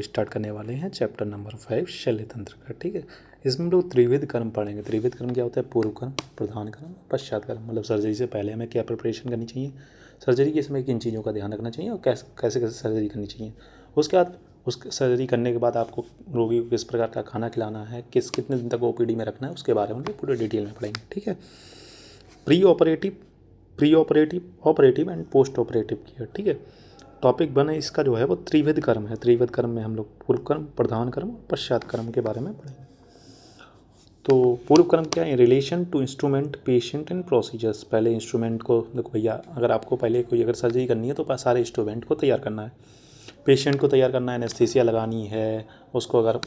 Start करने वाले हैं चैप्टर नंबर 5 शल्य तंत्र का। ठीक है, इसमें हम लोग त्रिविध कर्म पढ़ेंगे। त्रिविध कर्म क्या होता है? पूर्व कर्म, प्रधान कर्म, पश्चात कर्म। मतलब सर्जरी से पहले हमें क्या प्रिपरेशन करनी चाहिए, सर्जरी के समय किन चीज़ों का ध्यान रखना चाहिए और कैसे कैसे कैसे सर्जरी करनी चाहिए। उसके बाद उस सर्जरी करने के बाद आपको रोगी को किस प्रकार का खाना खिलाना है, कितने दिन तक ओपीडी में रखना है, उसके बारे में हम लोग पूरे डिटेल में पढ़ेंगे। ठीक है, pre operative and post operative care. ठीक है, टॉपिक बने इसका जो है वो त्रिविध कर्म है। त्रिविध कर्म में हम लोग पूर्व कर्म, प्रधान कर्म और पश्चात कर्म के बारे में पढ़ेंगे। तो पूर्व कर्म क्या है? Relation to instrument, patient and procedures. पहले इंस्ट्रूमेंट को देखो भैया, अगर आपको पहले कोई अगर सर्जरी करनी है तो सारे इंस्ट्रूमेंट को तैयार करना है, पेशेंट को तैयार करना है, एनेस्थीसिया लगानी है, उसको अगर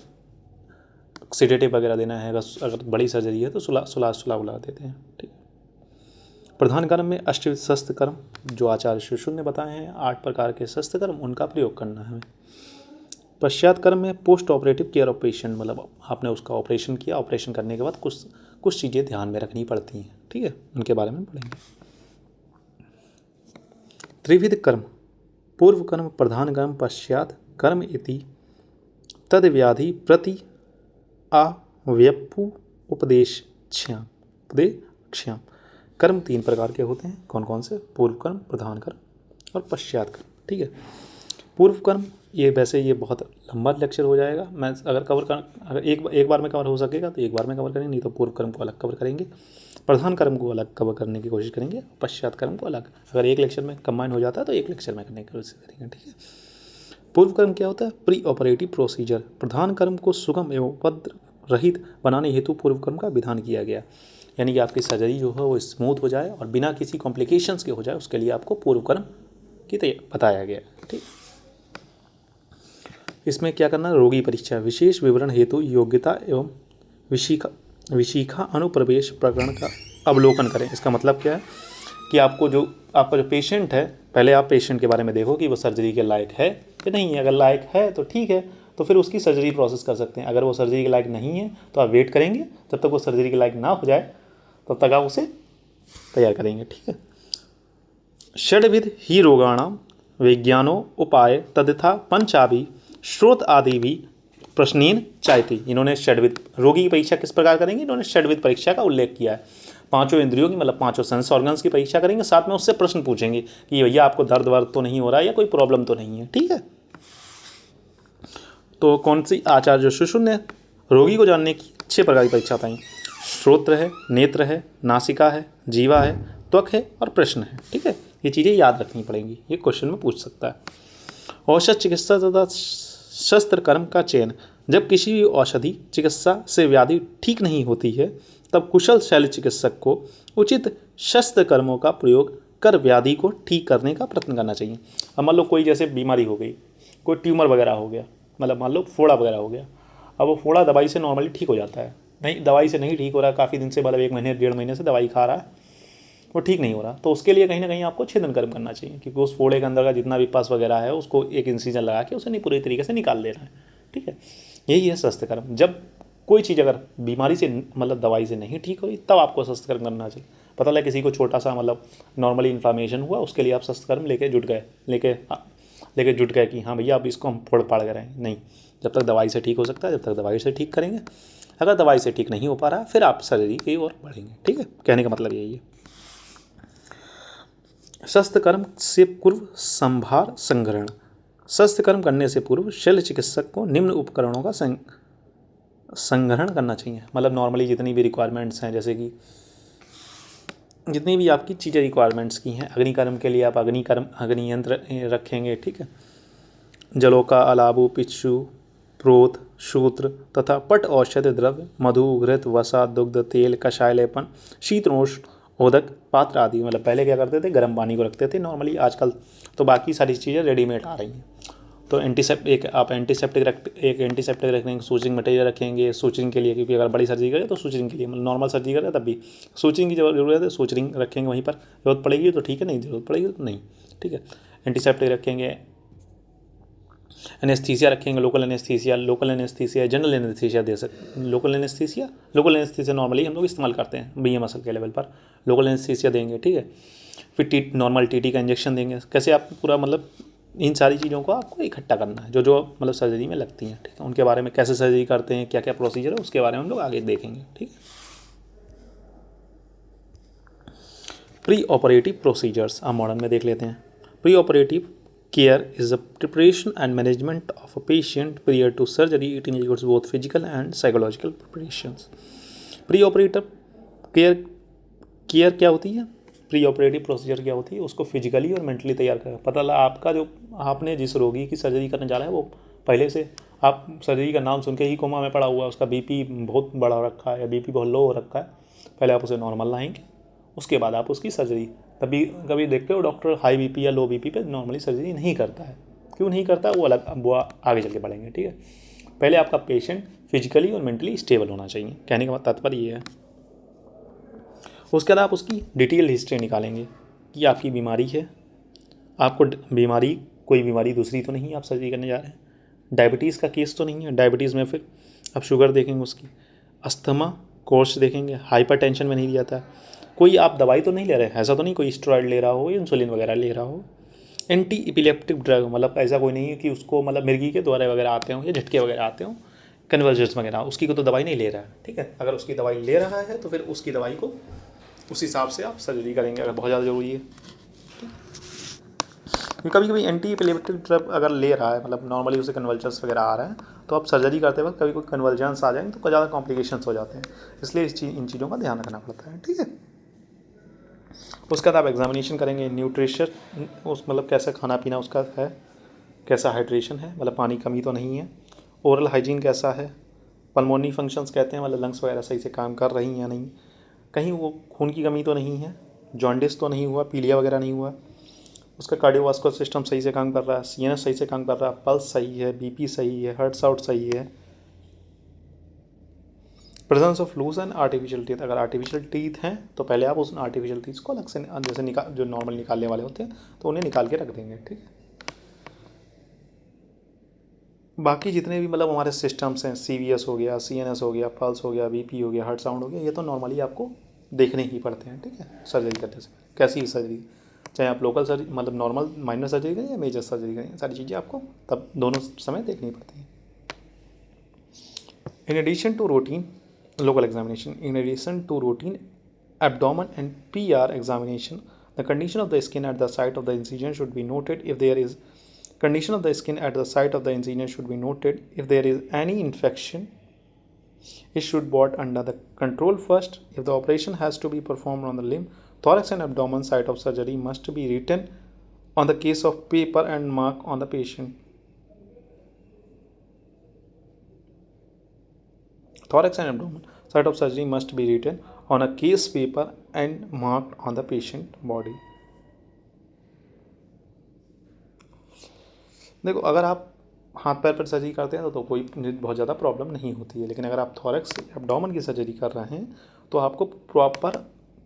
सेडेटिव वगैरह देना है, अगर बड़ी सर्जरी है तो सुला बुला देते हैं। ठीक है, प्रधान कर्म में अष्टविध शस्त्र कर्म जो आचार्य शिशु ने बताए हैं, 8 प्रकार के शस्त्र कर्म, उनका प्रयोग करना है। पश्चात कर्म में post operative care of patient, मतलब आपने उसका ऑपरेशन किया, ऑपरेशन करने के बाद कुछ चीज़ें ध्यान में रखनी पड़ती हैं। ठीक है, उनके बारे में पढ़ेंगे। त्रिविध कर्म, पूर्व कर्म, प्रधान कर्म, पश्चात कर्म इति तद व्याधि प्रति अव्यपु उपदेश्याम। कर्म 3 प्रकार के होते हैं। कौन कौन से? पूर्व कर्म, प्रधान कर्म और पश्चात कर्म। ठीक है, पूर्व कर्म ये वैसे ये बहुत लंबा लेक्चर हो जाएगा। मैं अगर एक बार में कवर हो सकेगा तो एक बार में कवर करेंगे, नहीं तो पूर्व कर्म को अलग कवर करेंगे, प्रधान कर्म को अलग कवर करने की कोशिश करेंगे, पश्चात कर्म को अलग। अगर एक लेक्चर में कंबाइन हो जाता है तो एक लेक्चर में करने की कोशिश करेंगे। ठीक है, पूर्व कर्म क्या होता है? Pre operative procedure. प्रधान कर्म को सुगम एवं उपद्रव रहित बनाने हेतु पूर्व कर्म का विधान किया गया, यानी कि आपकी सर्जरी जो है वो स्मूथ हो जाए और बिना किसी कॉम्प्लिकेशंस के हो जाए, उसके लिए आपको पूर्व कर्म की बताया गया। ठीक, इसमें क्या करना है? रोगी परीक्षा, विशेष विवरण हेतु योग्यता एवं विशिखा अनुप्रवेश प्रकरण का अवलोकन करें। इसका मतलब क्या है कि आपका जो पेशेंट है, पहले आप पेशेंट के बारे में देखो कि वो सर्जरी के लायक है कि नहीं है। अगर लायक है तो ठीक है, तो फिर उसकी सर्जरी प्रोसेस कर सकते हैं। अगर वो सर्जरी के लायक नहीं है तो आप वेट करेंगे, जब तक वो सर्जरी के लायक ना हो जाए तब तक आप उसे तैयार करेंगे। ठीक है, षड्विध ही रोगाणाम विज्ञानो उपाय तथा पंचाभि स्रोत आदि भी प्रश्नीन चाहती। इन्होंने षड्विध रोगी की परीक्षा किस प्रकार करेंगे? इन्होंने षड्विध परीक्षा का उल्लेख किया है। 5 इंद्रियों की, मतलब 5 सेंस ऑर्गन्स की परीक्षा करेंगे, साथ में उससे प्रश्न पूछेंगे कि भैया आपको दर्द वर्द तो नहीं हो रहा है या कोई प्रॉब्लम तो नहीं है। ठीक है, तो कौन सी? आचार्य शिशु ने रोगी को जानने की 6 प्रकार की परीक्षा बताई। श्रोत्र है, नेत्र है, नासिका है, जीवा है, त्वक है और प्रश्न है। ठीक है, ये चीज़ें याद रखनी पड़ेंगी, ये क्वेश्चन में पूछ सकता है। औषध चिकित्सा तथा शस्त्र कर्म का चयन, जब किसी भी औषधि चिकित्सा से व्याधि ठीक नहीं होती है तब कुशल शल्य चिकित्सक को उचित शस्त्र कर्मों का प्रयोग कर व्याधि को ठीक करने का प्रयत्न करना चाहिए। अब मान लो कोई जैसे बीमारी हो गई, कोई ट्यूमर वगैरह हो गया, मतलब मान लो फोड़ा वगैरह हो गया। अब वो फोड़ा दवाई से नॉर्मली ठीक हो जाता है, नहीं दवाई से नहीं ठीक हो रहा है, काफ़ी दिन से, मतलब 1 महीने 1.5 महीने से दवाई खा रहा है, वो ठीक नहीं हो रहा, तो उसके लिए कहीं ना कहीं आपको छेदन कर्म करना चाहिए, क्योंकि उस फोड़े के अंदर का जितना भी पस वगैरह है उसको एक इंसिजन लगा के उसे नहीं पूरी तरीके से निकाल देना है। ठीक है, यही है शस्त्र कर्म। जब कोई चीज़ अगर बीमारी से, मतलब दवाई से नहीं ठीक हुई, तब आपको शस्त्र कर्म करना चाहिए। पता लगा किसी को छोटा सा, मतलब नॉर्मली इन्फ्लामेशन हुआ, उसके लिए आप शस्त्र कर्म लेके जुट गए कि हाँ भैया अब इसको हम फोड़ फाड़ करें, नहीं, जब तक दवाई से ठीक हो सकता है जब तक दवाई से ठीक करेंगे। अगर दवाई से ठीक नहीं हो पा रहा फिर आप सर्जरी की ओर बढ़ेंगे। ठीक है, कहने का मतलब यही है। शस्त्र कर्म से पूर्व संभार संग्रहण, शस्त्र कर्म करने से पूर्व शल्य चिकित्सक को निम्न उपकरणों का संग्रहण करना चाहिए। मतलब नॉर्मली जितनी भी रिक्वायरमेंट्स हैं, जैसे कि जितनी भी आपकी चीज़ें रिक्वायरमेंट्स की हैं, अग्निकर्म के लिए आप अग्नि यंत्र रखेंगे। ठीक है, जलोका, अलाबु, पिच्छु, प्रोत, सूत्र तथा पट औषध द्रव्य, मधु, घृत, वसा, दुग्ध, तेल, कषाय लेपन, शीतोष्ण उदक पात्र आदि। मतलब पहले क्या करते थे, गर्म पानी को रखते थे नॉर्मली, आजकल तो बाकी सारी चीज़ें रेडीमेड आ रही हैं। तो एंटीसेप्टिक रखेंगे, सूचरिंग मटेरियल रखेंगे सूचरिंग के लिए, क्योंकि अगर बड़ी सर्जरी करें तो सूचरिंग के लिए, मतलब नॉर्मल सर्जरी करें तब भी सूचरिंग की जरूरत है, सूचरिंग रखेंगे वहीं पर, जरूरत पड़ेगी तो ठीक है, नहीं जरूरत पड़ेगी तो नहीं। ठीक है, एंटीसेप्टिक रखेंगे, एनेस्थीसिया रखेंगे, लोकल एनेस्थीसिया, जनरल एनेस्थीसिया दे सकते। लोकल एनेस्थीसिया नॉर्मली हम लोग इस्तेमाल करते हैं बीए मसल के लेवल पर, लोकल एनेस्थीसिया देंगे। ठीक है, फिर नॉर्मल टीटी का इंजेक्शन देंगे। कैसे आप पूरा मतलब इन सारी चीज़ों को आपको इकट्ठा करना है, जो जो मतलब सर्जरी में लगती हैं, ठीक है। उनके बारे में कैसे सर्जरी करते हैं, क्या क्या प्रोसीजर है, उसके बारे में हम लोग आगे देखेंगे, ठीक है। प्री ऑपरेटिव प्रोसीजर्स आप मॉडर्न में देख लेते हैं। Pre operative care is the preparation and management of a patient prior to surgery. It includes both physical and psychological preparations. Pre operative care क्या होती है, प्री ऑपरेटिव प्रोसीजर क्या होती है, उसको फिजिकली और मेंटली तैयार करें। पता लगा आपका जो आपने जिस रोगी की सर्जरी करने जा रहे हैं वो पहले से आप सर्जरी का नाम सुन के ही कोमा में पड़ा हुआ है, उसका बीपी बहुत बढ़ा रखा है या बीपी बहुत लो हो रखा है, पहले आप उसे नॉर्मल लाएंगे, उसके बाद आप उसकी सर्जरी। तभी कभी देखते हो डॉक्टर हाई बीपी या लो बीपी पे नॉर्मली सर्जरी नहीं करता है, क्यों नहीं करता, वो अलग, वो आगे चल के पढ़ेंगे, ठीक है। पहले आपका पेशेंट फिजिकली और मेंटली स्टेबल होना चाहिए, कहने का तात्पर्य ये है। उसके बाद आप उसकी डिटेल हिस्ट्री निकालेंगे कि आपकी बीमारी है, आपको बीमारी कोई बीमारी दूसरी तो नहीं, आप सर्जरी करने जा रहे हैं, डायबिटीज़ का केस तो नहीं है, डायबिटीज़ में फिर आप शुगर देखेंगे उसकी, अस्थमा कोर्स देखेंगे, हाइपरटेंशन में नहीं जाता, कोई आप दवाई तो नहीं ले रहे हैं, ऐसा तो नहीं कोई स्टेरॉइड ले रहा हो, इंसुलिन वगैरह ले रहा हो, एंटी इपिलेप्टिक ड्रग, मतलब ऐसा कोई नहीं है कि उसको मतलब मिर्गी के द्वारा वगैरह आते हों या झटके वगैरह आते हों, कन्वर्जेंस वगैरह, उसकी को तो दवाई नहीं ले रहा है, ठीक है। अगर उसकी दवाई ले रहा है तो फिर उसकी दवाई को उस हिसाब से आप सर्जरी करेंगे अगर बहुत ज़्यादा ज़रूरी है। कभी कभी एंटी एपिलेप्टिक ड्रग अगर ले रहा है, मतलब नॉर्मली उसे कन्वल्जन्स वगैरह आ रहा है, तो आप सर्जरी करते वक्त कभी कोई कन्वल्जन्स आ जाएंगे तो ज़्यादा कॉम्प्लिकेशंस हो जाते हैं, इसलिए इन चीज़ों का ध्यान रखना पड़ता है, ठीक है। उसके बाद आप एग्जामिनेशन करेंगे, न्यूट्रिशन उस मतलब कैसा खाना पीना उसका है, कैसा हाइड्रेशन है, मतलब पानी कमी तो नहीं है, ओरल हाइजीन कैसा है, पल्मोनरी फंक्शंस कहते हैं मतलब लंग्स वगैरह सही से काम कर रही हैं या नहीं, कहीं वो खून की कमी तो नहीं है, जॉन्डिस तो नहीं हुआ, पीलिया वगैरह नहीं हुआ, उसका कार्डियोवास्कुलर सिस्टम सही से काम कर रहा है, सीएनएस सही से काम कर रहा है, पल्स सही है, बीपी सही है, हार्ट साउट सही है, presence of loose and artificial teeth, अगर आर्टिफिशियल टीथ हैं तो पहले आप उस आर्टिफिशियल टीथ को अलग से जैसे निकाल, जो नॉर्मल निकालने वाले होते हैं तो उन्हें निकाल के रख देंगे, ठीक है। बाकी जितने भी मतलब हमारे सिस्टम्स हैं, सीवीएस हो गया, सीएनएस हो गया, पल्स हो गया, बीपी हो गया, हार्ट साउंड हो गया, ये तो नॉर्मली आपको देखने ही पड़ते हैं, ठीक है, सर्जरी करने से पहले। कैसी सर्जरी, चाहे आप लोकल सर्जरी मतलब नॉर्मल माइनर सर्जरी करें या मेजर सर्जरी करें, सारी चीज़ें आपको तब दोनों समय देखनी पड़ती हैं। In addition to routine local examination, in addition to routine abdomen and PR examination, the condition of the skin at the site of the incision should be noted. If there is condition of the skin at the site of the incision should be noted. If there is any infection, it should be brought under the control first. If the operation has to be performed on the limb, thorax and abdomen site of surgery must be written on the case of paper and mark on the patient. Thorax and abdomen site of surgery must be written on a case paper and marked on the patient body. देखो अगर आप हाथ पैर पर surgery करते हैं तो कोई बहुत ज़्यादा प्रॉब्लम नहीं होती है, लेकिन अगर आप थॉरेक्स एब्डोमेन की सर्जरी कर रहे हैं तो आपको प्रॉपर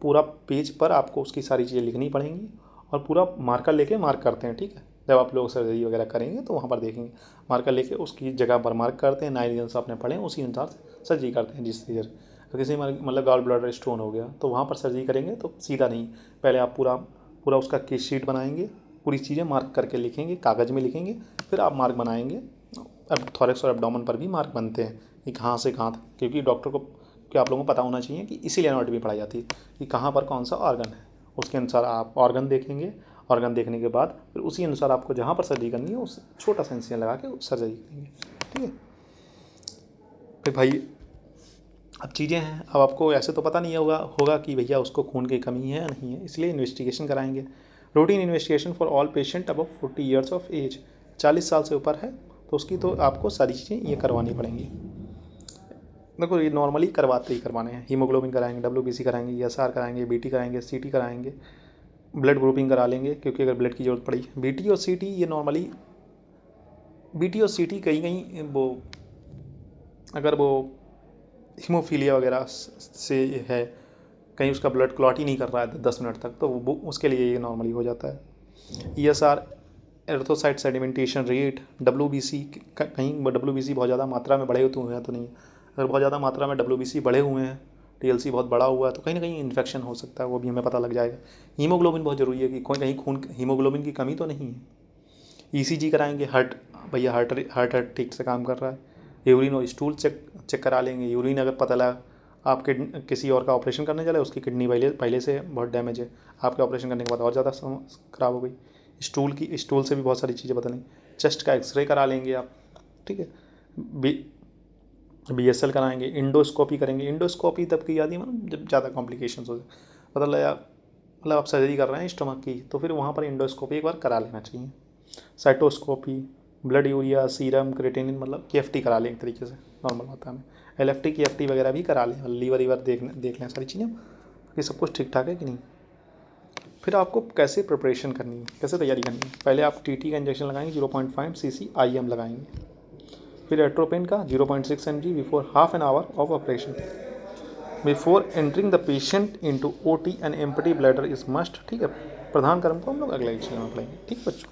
पूरा पेज पर आपको उसकी सारी चीज़ें लिखनी पड़ेंगी और पूरा मार्कर लेके मार्क करते हैं, ठीक है। जब आप लोग सर्जरी वगैरह करेंगे तो वहाँ पर देखेंगे मार्कर लेके उसकी जगह पर मार्क करते हैं, 9 रीजन्स आपने पढ़े उसी अनुसार सर्जरी करते हैं। जिस रीजन किसी मतलब गॉल ब्लैडर स्टोन हो गया तो वहाँ पर सर्जरी करेंगे तो सीधा नहीं, पहले आप पूरा उसका केस शीट बनाएंगे, पूरी चीज़ें मार्क करके लिखेंगे, कागज़ में लिखेंगे, फिर आप मार्क बनाएंगे। अब थॉरेक्स और एब्डोमेन पर भी मार्क बनते हैं कि कहाँ से कहाँ तक, क्योंकि डॉक्टर को क्या आप लोगों को पता होना चाहिए कि इसीलिए एनाटॉमी पढ़ाई जाती है कि कहाँ पर कौन सा ऑर्गन है, उसके अनुसार आप ऑर्गन देखेंगे। ऑर्गन देखने के बाद फिर उसी अनुसार आपको जहाँ पर सर्जरी करनी है उस छोटा सा इंसिजन लगा के सर्जरी करेंगे, ठीक है। फिर भाई अब चीज़ें हैं, अब आपको ऐसे तो पता नहीं होगा कि भैया उसको खून की कमी है या नहीं है, इसलिए इन्वेस्टिगेशन कराएंगे। Routine investigation for all patient above 40 years of age, 40 साल से ऊपर है तो उसकी तो आपको सारी चीज़ें ये करवानी पड़ेंगी। देखो ये नॉर्मली करवाते ही करवाने हैं, हीमोग्लोबिन कराएंगे, WBC कराएंगे, ESR कराएंगे, BT कराएंगे, CT कराएंगे, ब्लड ग्रुपिंग करा लेंगे क्योंकि अगर ब्लड की ज़रूरत पड़ी। BT और CT ये नॉर्मली BT और CT कहीं वो अगर वो हीमोफीलिया वगैरह से है, कहीं उसका ब्लड क्लॉट ही नहीं कर रहा है 10 मिनट तक, तो वो उसके लिए ये नॉर्मली हो जाता है। ESR एर्थोसाइट सेडिमेंटेशन रेट, WBC कहीं WBC बहुत ज़्यादा मात्रा में बढ़े हुए हैं तो नहीं, अगर बहुत ज़्यादा मात्रा में WBC बढ़े हुए हैं, TLC बहुत बड़ा हुआ है तो कहीं ना कहीं इन्फेक्शन हो सकता है, वो भी हमें पता लग जाएगा। हीमोग्लोबिन बहुत ज़रूरी है कि कहीं खून हीमोग्लोबिन की कमी तो नहीं है। ईसीजी कराएंगे, हार्ट भैया हार्ट ठीक से काम कर रहा है, यूरिन और स्टूल चेक करा लेंगे। यूरिन अगर पता लगा आप किसी और का ऑपरेशन करने चले, उसकी किडनी पहले से बहुत डैमेज है, आपके ऑपरेशन करने के बाद और ज़्यादा ख़राब हो गई, स्टूल से भी बहुत सारी चीज़ें बता लेंगे। चेस्ट का एक्सरे करा लेंगे आप, ठीक है। BSL कराएंगे, इंडोस्कोपी करेंगे। इंडोस्कोपी तब की जाती है मतलब जब ज़्यादा कॉम्प्लिकेशंस हो जाए, मतलब आप सर्जरी कर रहे हैं स्टमक की, तो फिर वहाँ पर इंडोस्कोपी एक बार करा लेना चाहिए। साइटोस्कोपी, ब्लड यूरिया, सीरम, क्रिएटिनिन, मतलब KFT करा लें एक तरीके से नॉर्मल मात्रा में। LFT KFT वगैरह भी करा लें, लीवर देख लें सारी चीज़ें कि सब कुछ ठीक ठाक है कि नहीं। फिर आपको कैसे प्रिपरेशन करनी है, कैसे तैयारी करनी है। पहले आप TT का इंजेक्शन लगाएंगे, 0.5 cc IM लगाएंगे। फिर एट्रोपिन का 0.6 mg before half an hour of operation. Before entering the patient into OT and empty bladder is must, ठीक है। प्रधान कर्म को हम लोग अगले लेक्चर में पढ़ेंगे, ठीक है बच्चों।